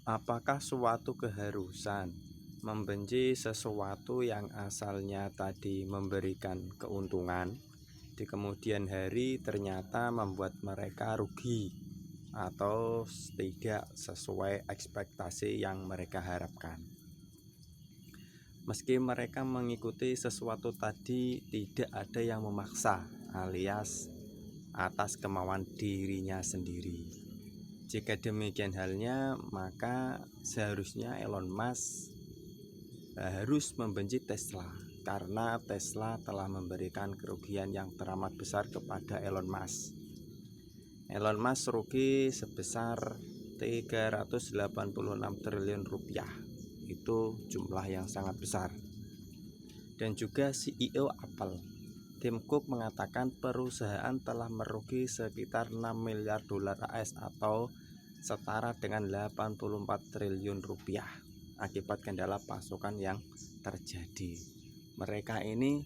Apakah suatu keharusan membenci sesuatu yang asalnya tadi memberikan keuntungan, di kemudian hari ternyata membuat mereka rugi atau tidak sesuai ekspektasi yang mereka harapkan? Meski mereka mengikuti sesuatu tadi, tidak ada yang memaksa alias atas kemauan dirinya sendiri. Jika demikian halnya, maka seharusnya Elon Musk harus membenci Tesla, karena Tesla telah memberikan kerugian yang teramat besar kepada Elon Musk. Elon Musk rugi sebesar 386 triliun rupiah. Itu jumlah yang sangat besar. Dan juga CEO Apple, Tim Cook, mengatakan perusahaan telah merugi sekitar 6 miliar dolar AS atau setara dengan 84 triliun rupiah akibat kendala pasokan yang terjadi. Mereka ini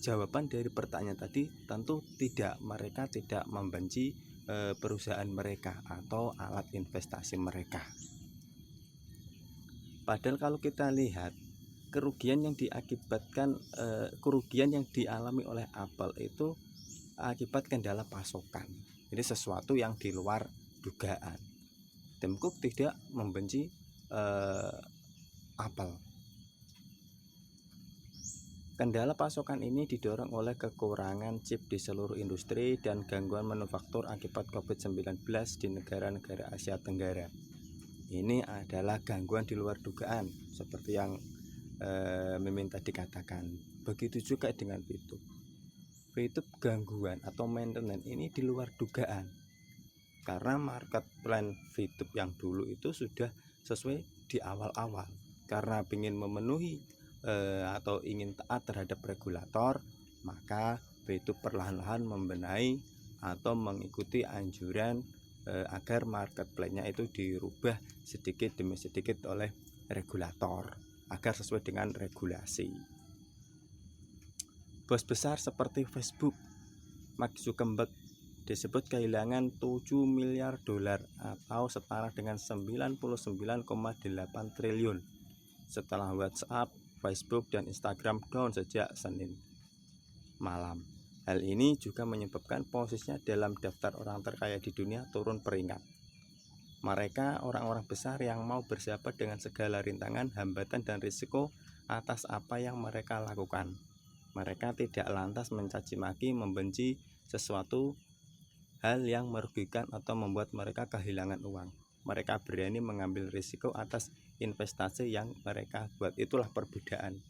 jawaban dari pertanyaan tadi tentu tidak, mereka tidak membenci perusahaan mereka atau alat investasi mereka. Padahal kalau kita lihat kerugian yang dialami oleh Apple itu akibat kendala pasokan. Jadi sesuatu yang di luar dugaan. Tim Cook tidak membenci Apple. Kendala pasokan ini didorong oleh kekurangan chip di seluruh industri dan gangguan manufaktur akibat COVID-19 di negara-negara Asia Tenggara. Ini adalah gangguan di luar dugaan seperti yang Mimin tadi katakan. Begitu juga dengan YouTube. YouTube gangguan atau maintenance ini di luar dugaan, karena market plan YouTube yang dulu itu sudah sesuai di awal-awal. Karena ingin memenuhi atau ingin taat terhadap regulator, maka YouTube perlahan-lahan membenahi atau mengikuti anjuran agar market plan-nya itu dirubah sedikit demi sedikit oleh regulator agar sesuai dengan regulasi. Bos besar seperti Facebook, Mark Zuckerberg, disebut kehilangan 7 miliar dolar atau setara dengan 99,8 triliun setelah WhatsApp, Facebook, dan Instagram down sejak Senin malam. Hal ini juga menyebabkan posisinya dalam daftar orang terkaya di dunia turun peringkat. Mereka orang-orang besar yang mau bersahabat dengan segala rintangan, hambatan, dan risiko atas apa yang mereka lakukan. Mereka tidak lantas mencaci maki, membenci sesuatu hal yang merugikan atau membuat mereka kehilangan uang. Mereka berani mengambil risiko atas investasi yang mereka buat. Itulah perbedaan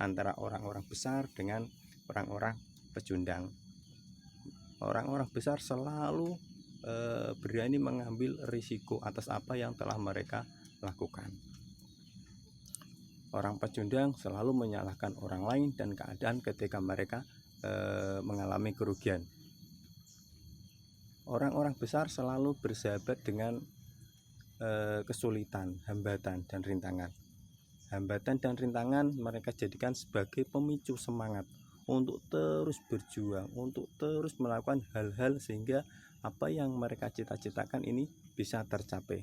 antara orang-orang besar dengan orang-orang pecundang. Orang-orang besar selalu berani mengambil risiko atas apa yang telah mereka lakukan. Orang pecundang selalu menyalahkan orang lain dan keadaan ketika mereka mengalami kerugian. Orang-orang besar selalu bersahabat dengan kesulitan, hambatan, dan rintangan. Hambatan dan rintangan mereka jadikan sebagai pemicu semangat untuk terus berjuang, untuk terus melakukan hal-hal sehingga apa yang mereka cita-citakan ini bisa tercapai.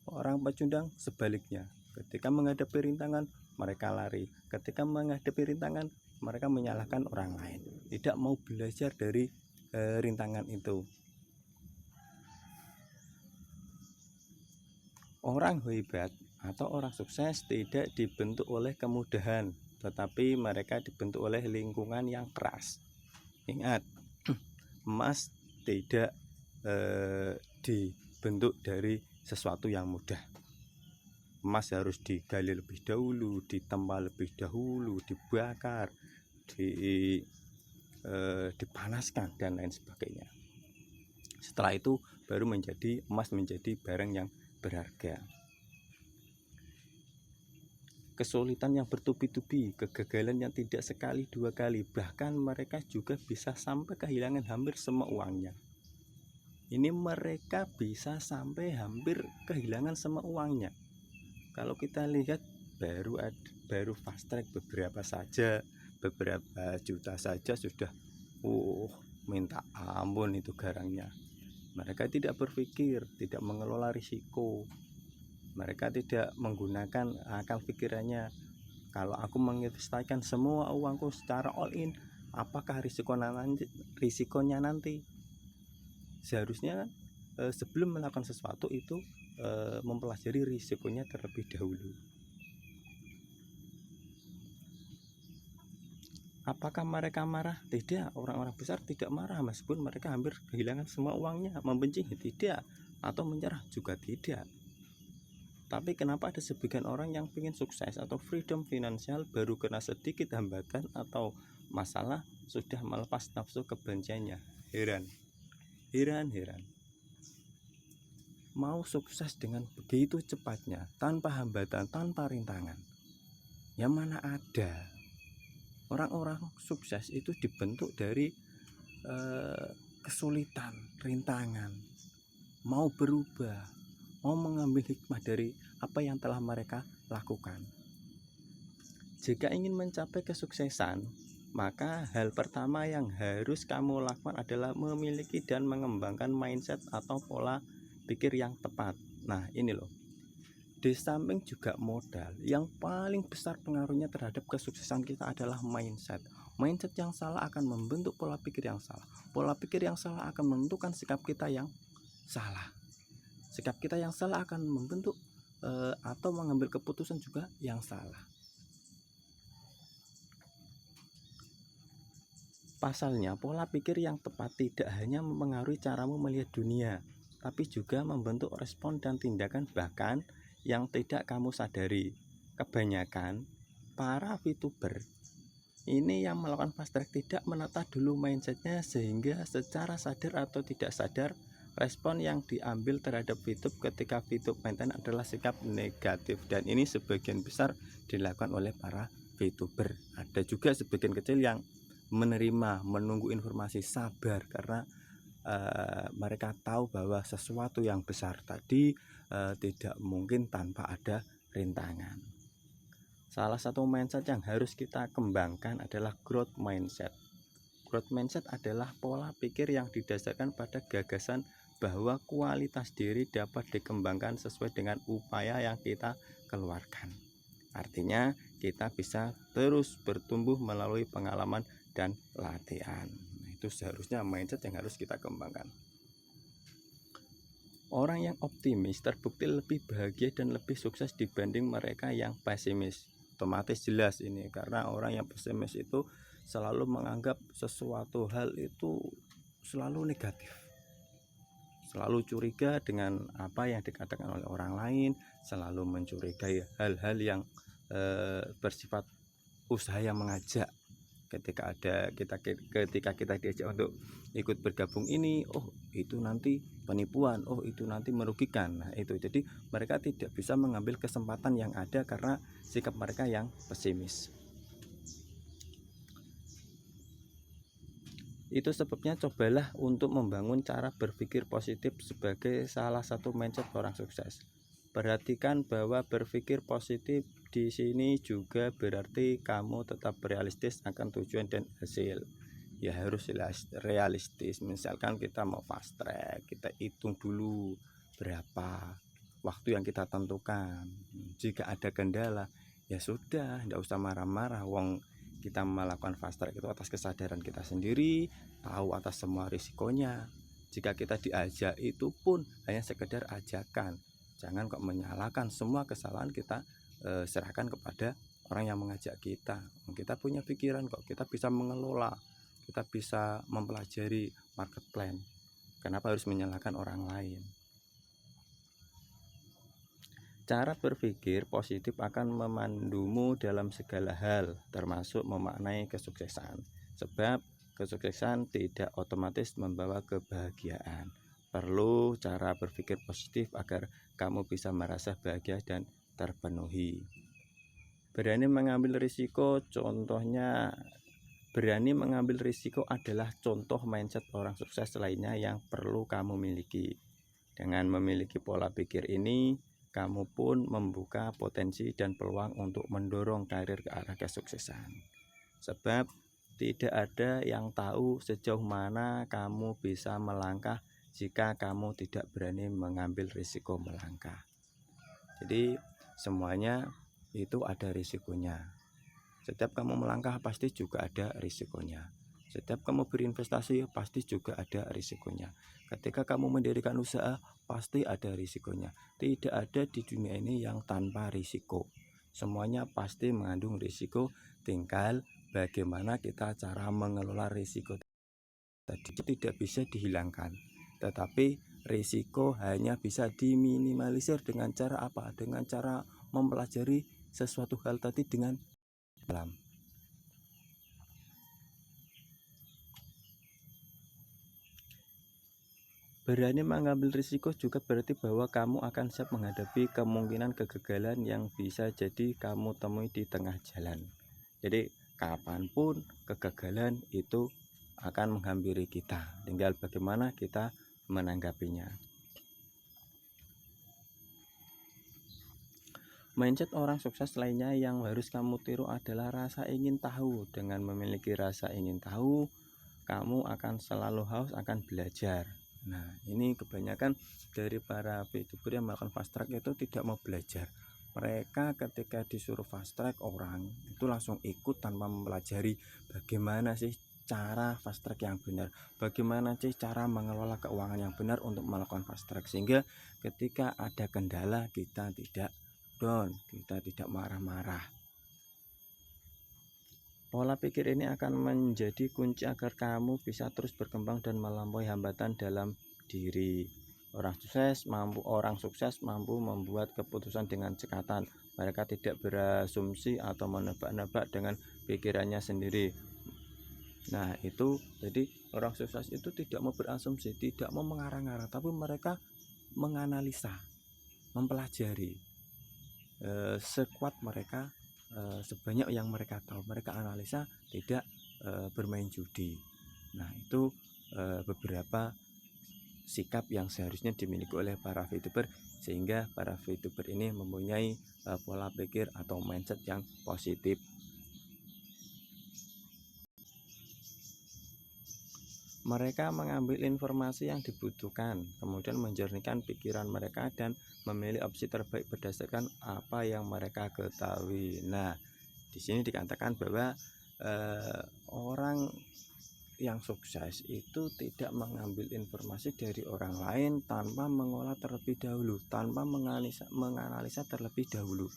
Orang pecundang sebaliknya, ketika menghadapi rintangan mereka lari, ketika menghadapi rintangan mereka menyalahkan orang lain, tidak mau belajar dari rintangan itu. Orang hebat atau orang sukses tidak dibentuk oleh kemudahan, tetapi mereka dibentuk oleh lingkungan yang keras. Ingat, emas tidak dibentuk dari sesuatu yang mudah. Emas harus digali lebih dahulu, ditempa lebih dahulu, dibakar, dipanaskan, dan lain sebagainya. Setelah itu baru emas menjadi barang yang berharga. Kesulitan yang bertubi-tubi, kegagalan yang tidak sekali dua kali, bahkan mereka juga bisa sampai kehilangan hampir semua uangnya. Ini mereka bisa sampai hampir kehilangan semua uangnya. Kalau kita lihat baru fast track beberapa juta saja sudah minta ampun itu garangnya. Mereka tidak berpikir, tidak mengelola risiko. Mereka tidak menggunakan akal pikirannya. Kalau aku menginvestasikan semua uangku secara all in, apakah risikonya nanti? Seharusnya sebelum melakukan sesuatu itu mempelajari risikonya terlebih dahulu. Apakah mereka marah? Tidak, orang-orang besar tidak marah meskipun mereka hampir kehilangan semua uangnya. Membenci? Tidak. Atau menyerah? Juga tidak. Tapi kenapa ada sebagian orang yang ingin sukses atau freedom finansial baru kena sedikit hambatan atau masalah sudah melepas nafsu kebenciannya? Heran. Mau sukses dengan begitu cepatnya, tanpa hambatan, tanpa rintangan. Yang mana ada? Orang-orang sukses itu dibentuk dari kesulitan, rintangan, mau berubah, mau mengambil hikmah dari apa yang telah mereka lakukan. Jika ingin mencapai kesuksesan, maka hal pertama yang harus kamu lakukan adalah memiliki dan mengembangkan mindset atau pola pikir yang tepat. Nah, ini loh. Di samping juga modal, yang paling besar pengaruhnya terhadap kesuksesan kita adalah mindset. Mindset yang salah akan membentuk pola pikir yang salah. Pola pikir yang salah akan menentukan sikap kita yang salah. Sikap kita yang salah akan membentuk atau mengambil keputusan juga yang salah. Pasalnya, pola pikir yang tepat tidak hanya mempengaruhi caramu melihat dunia, tapi juga membentuk respon dan tindakan bahkan yang tidak kamu sadari. Kebanyakan para VTuber ini yang melakukan fast track tidak menata dulu mindsetnya, sehingga secara sadar atau tidak sadar respon yang diambil terhadap VTube ketika VTube maintain adalah sikap negatif, dan ini sebagian besar dilakukan oleh para VTuber. Ada juga sebagian kecil yang menerima, menunggu informasi, sabar karena mereka tahu bahwa sesuatu yang besar tadi tidak mungkin tanpa ada rintangan. Salah satu mindset yang harus kita kembangkan adalah growth mindset. Growth mindset adalah pola pikir yang didasarkan pada gagasan bahwa kualitas diri dapat dikembangkan sesuai dengan upaya yang kita keluarkan. Artinya kita bisa terus bertumbuh melalui pengalaman dan latihan. Itu seharusnya mindset yang harus kita kembangkan. Orang yang optimis terbukti lebih bahagia dan lebih sukses dibanding mereka yang pesimis. Otomatis jelas ini, karena orang yang pesimis itu selalu menganggap sesuatu hal itu selalu negatif, selalu curiga dengan apa yang dikatakan oleh orang lain, selalu mencurigai hal-hal yang bersifat usaha yang mengajak. Ketika kita diajak untuk ikut bergabung ini, oh itu nanti penipuan, oh itu nanti merugikan. Nah itu, jadi mereka tidak bisa mengambil kesempatan yang ada karena sikap mereka yang pesimis. Itu sebabnya cobalah untuk membangun cara berpikir positif sebagai salah satu mindset orang sukses. Perhatikan bahwa berpikir positif di sini juga berarti kamu tetap realistis akan tujuan dan hasil. Ya harus realistis. Misalkan kita mau fast track, kita hitung dulu berapa waktu yang kita tentukan. Jika ada kendala, ya sudah, tidak usah marah-marah. Wong kita melakukan fast track itu atas kesadaran kita sendiri, tahu atas semua risikonya. Jika kita diajak itu pun hanya sekedar ajakan. Jangan kok menyalahkan, semua kesalahan kita serahkan kepada orang yang mengajak kita. Kita punya pikiran kok, kita bisa mengelola, kita bisa mempelajari market plan. Kenapa harus menyalahkan orang lain? Cara berpikir positif akan memandumu dalam segala hal, termasuk memaknai kesuksesan. Sebab kesuksesan tidak otomatis membawa kebahagiaan. Perlu cara berpikir positif agar kamu bisa merasa bahagia dan terpenuhi. Berani mengambil risiko, berani mengambil risiko adalah contoh mindset orang sukses lainnya yang perlu kamu miliki. Dengan memiliki pola pikir ini, kamu pun membuka potensi dan peluang untuk mendorong karir ke arah kesuksesan. Sebab tidak ada yang tahu sejauh mana kamu bisa melangkah jika kamu tidak berani mengambil risiko melangkah. Jadi semuanya itu ada risikonya. Setiap kamu melangkah pasti juga ada risikonya. Setiap kamu berinvestasi pasti juga ada risikonya. Ketika kamu mendirikan usaha pasti ada risikonya. Tidak ada di dunia ini yang tanpa risiko. Semuanya pasti mengandung risiko, tinggal bagaimana kita cara mengelola risiko tadi. Tidak bisa dihilangkan, tetapi risiko hanya bisa diminimalisir dengan cara apa? Dengan cara mempelajari sesuatu hal tadi dengan dalam. Berani mengambil risiko juga berarti bahwa kamu akan siap menghadapi kemungkinan kegagalan yang bisa jadi kamu temui di tengah jalan. Jadi kapanpun kegagalan itu akan menghampiri kita, tinggal bagaimana kita menanggapinya. Mindset orang sukses lainnya yang harus kamu tiru adalah rasa ingin tahu. Dengan memiliki rasa ingin tahu, kamu akan selalu haus akan belajar. Nah, ini kebanyakan dari para VTuber yang melakukan fast track itu tidak mau belajar. Mereka ketika disuruh fast track orang itu langsung ikut tanpa mempelajari bagaimana sih cara fast track yang benar, bagaimana sih cara mengelola keuangan yang benar untuk melakukan fast track, sehingga ketika ada kendala kita tidak down, kita tidak marah-marah. Pola pikir ini akan menjadi kunci agar kamu bisa terus berkembang dan melampaui hambatan dalam diri. Orang sukses mampu membuat keputusan dengan cekatan. Mereka tidak berasumsi atau menebak-nebak dengan pikirannya sendiri. Nah, itu jadi orang sukses itu tidak mau berasumsi, tidak mau mengarang-arang, tapi mereka menganalisa, mempelajari sekuat mereka. Sebanyak yang mereka tahu, mereka analisa, tidak bermain judi. Nah, itu beberapa sikap yang seharusnya dimiliki oleh para VTuber, sehingga para VTuber ini mempunyai pola pikir atau mindset yang positif. Mereka mengambil informasi yang dibutuhkan, kemudian menjernihkan pikiran mereka dan memilih opsi terbaik berdasarkan apa yang mereka ketahui. Nah, di sini dikatakan bahwa orang yang sukses itu tidak mengambil informasi dari orang lain tanpa mengolah terlebih dahulu, tanpa menganalisa terlebih dahulu.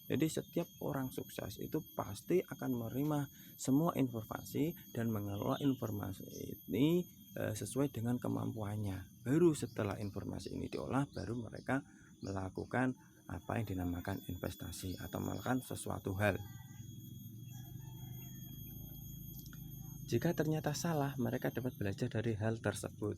Jadi setiap orang sukses itu pasti akan menerima semua informasi dan mengelola informasi ini sesuai dengan kemampuannya. Baru setelah informasi ini diolah, baru mereka melakukan apa yang dinamakan investasi atau melakukan sesuatu hal. Jika ternyata salah, mereka dapat belajar dari hal tersebut.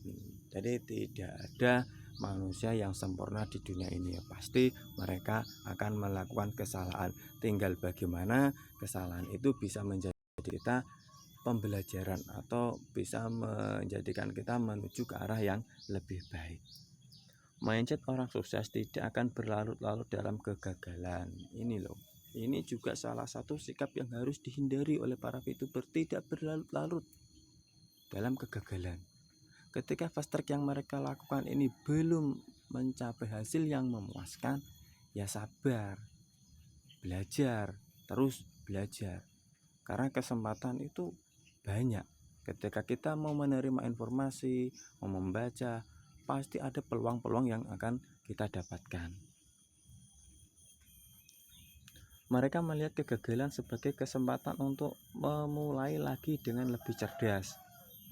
Jadi tidak ada manusia yang sempurna di dunia ini. Pasti mereka akan melakukan kesalahan. Tinggal bagaimana kesalahan itu bisa menjadi kita pembelajaran atau bisa menjadikan kita menuju ke arah yang lebih baik. Mindset orang sukses tidak akan berlarut-larut dalam kegagalan. Ini juga salah satu sikap yang harus dihindari oleh para VTuber, tidak berlarut-larut dalam kegagalan. Ketika fast track yang mereka lakukan ini belum mencapai hasil yang memuaskan, ya sabar, belajar, terus belajar. Karena kesempatan itu banyak. Ketika kita mau menerima informasi, mau membaca, pasti ada peluang-peluang yang akan kita dapatkan. Mereka melihat kegagalan sebagai kesempatan untuk memulai lagi dengan lebih cerdas.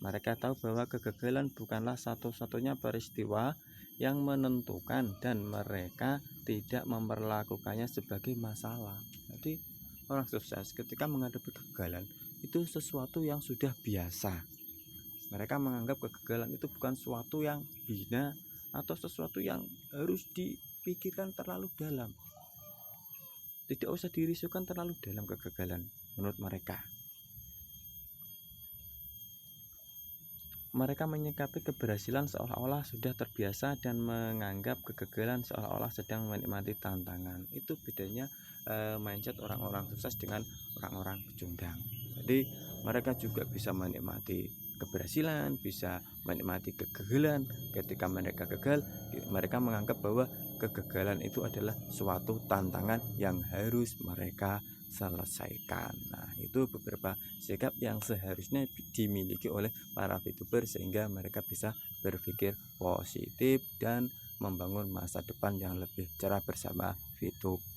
Mereka tahu bahwa kegagalan bukanlah satu-satunya peristiwa yang menentukan dan mereka tidak memperlakukannya sebagai masalah. Jadi orang sukses ketika menghadapi kegagalan itu sesuatu yang sudah biasa. Mereka menganggap kegagalan itu bukan sesuatu yang hina atau sesuatu yang harus dipikirkan terlalu dalam. Tidak usah dirisaukan terlalu dalam kegagalan menurut mereka. Mereka menyikapi keberhasilan seolah-olah sudah terbiasa dan menganggap kegagalan seolah-olah sedang menikmati tantangan. Itu bedanya mindset orang-orang sukses dengan orang-orang pecundang. Jadi mereka juga bisa menikmati keberhasilan, bisa menikmati kegagalan. Ketika mereka gagal, mereka menganggap bahwa kegagalan itu adalah suatu tantangan yang harus mereka selesaikan. Nah, itu beberapa sikap yang seharusnya dimiliki oleh para VTuber sehingga mereka bisa berpikir positif dan membangun masa depan yang lebih cerah bersama VTuber.